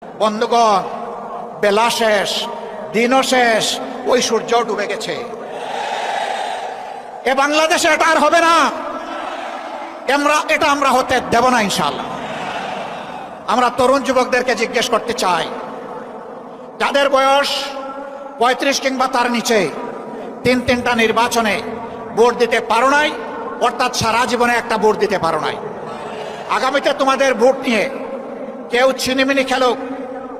বন্ধুগণ, বেলা শেষ, দিনও শেষ, ওই সূর্য ডুবে গেছে। এ বাংলাদেশে এটা আর হবে না। এটা আমরা হতে দেব না ইনশাআল্লাহ। আমরা তরুণ যুবকদেরকে জিজ্ঞেস করতে চাই, যাদের বয়স 35 কিংবা তার নিচে, তিনটা নির্বাচনে ভোট দিতে পারো নাই, অর্থাৎ সারা জীবনে একটা ভোট দিতে পারো নাই। আগামীতে তোমাদের ভোট নিয়ে কেউ ছিনিমিনি খেলুক,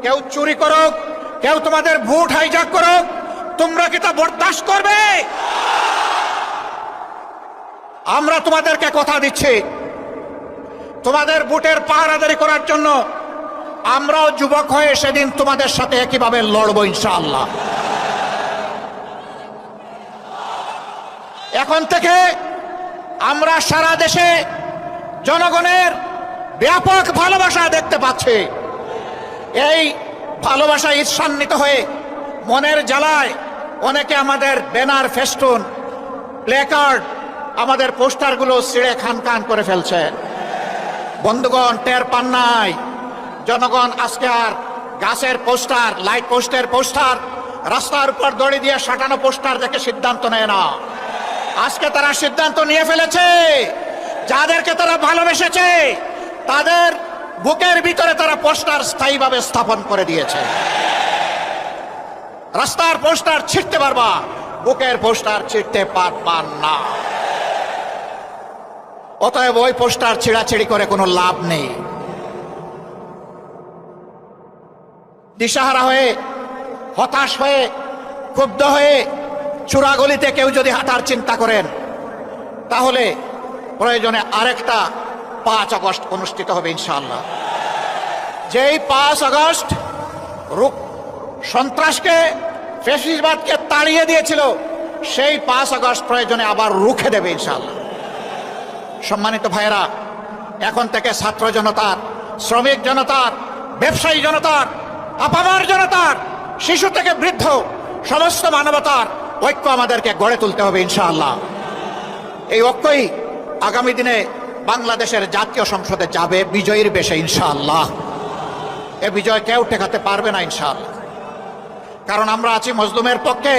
কেউ চুরি করুক, কেউ তোমাদের ভোট হাইজ্যাক করুক, তোমরা কি তা বরদাস্ত করবে? আমরা তোমাদেরকে কথা দিচ্ছি, তোমাদের ভোটের পাহারাদারি করার জন্য আমরাও যুবক হয়ে সেদিন তোমাদের সাথে একইভাবে লড়বো ইনশাআল্লাহ। এখন থেকে আমরা সারা দেশে জনগণের ব্যাপক ভালোবাসা দেখতে পাচ্ছি। এই ভালোবাসা ঈর্ষান্বিত হয়ে মনের জ্বালায় অনেকে আমাদের ব্যানার, ফেস্টুন, প্লেকার্ড, আমাদের পোস্টারগুলো ছিঁড়ে খান করে ফেলছে। বন্ধুগণ, টের পান নাই? জনগণ আজকে আর গাছের পোস্টার, লাইট পোস্টের পোস্টার, রাস্তার উপর দড়ি দিয়ে সাঁটানো পোস্টার দেখে সিদ্ধান্ত নেয় না। আজকে তারা সিদ্ধান্ত নিয়ে ফেলেছে, যাদেরকে তারা ভালোবেসেছে তাদের বুকের ভিতরে তারা পোস্টার স্থায়ীভাবে স্থাপন করে দিয়েছে। রাস্তার পোস্টার ছিঁড়তে পারবা, বুকের পোস্টার ছিঁড়তে পারবা না। অতএব ওই পোস্টার ছিঁড়াছিঁড়ি করে কোনো লাভ নেই। দিশাহারা হয়ে, হতাশ হয়ে, ক্ষুব্ধ হয়ে চূড়াগলিতে কেউ যদি হাঁটার চিন্তা করেন, তাহলে প্রয়োজনে আরেকটা 5 আগস্ট অনুষ্ঠিত হবে ইনশাআল্লাহ। যেই 5 আগস্ট সন্ত্রাসকে, ফ্যাসিবাদকে তাড়িয়ে দিয়েছিল, সেই 5 আগস্ট প্রয়োজনে আবার রুখে দেবে ইনশাআল্লাহ। সম্মানিত ভাইয়েরা, এখন থেকে ছাত্র জনতার, শ্রমিক জনতার, ব্যবসায়ী জনতার, আপামার জনতার, শিশু থেকে বৃদ্ধ সমস্ত মানবতার ঐক্য আমাদেরকে গড়ে তুলতে হবে ইনশাআল্লাহ। এই ঐক্যই আগামী দিনে বাংলাদেশের জাতীয় সংসদে যাবে বিজয়ীর বেশে ইনশাআল্লাহ। এ বিজয় কেউ ঠেকাতে পারবে না ইনশাআল্লাহ। কারণ আমরা আছি মজলুমের পক্ষে,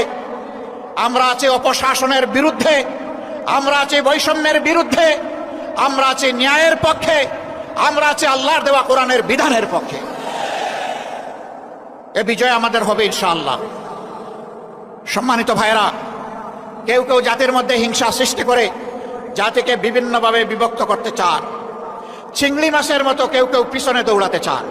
আমরা আছি অপশাসনের বিরুদ্ধে, আমরা আছি বৈষম্যের বিরুদ্ধে, আমরা আছি ন্যায়ের পক্ষে, আমরা আছি আল্লাহর দেওয়া কোরআনের বিধানের পক্ষে। এ বিজয় আমাদের হবে ইনশাআল্লাহ। সম্মানিত ভাইয়েরা, কেউ কেউ জাতির মধ্যে হিংসা সৃষ্টি করে জাতিকে বিভিন্নভাবে বিভক্ত করতে চান। চিংড়ি মাছের মতো কেউ কেউ পিছনে দৌড়াতে চান।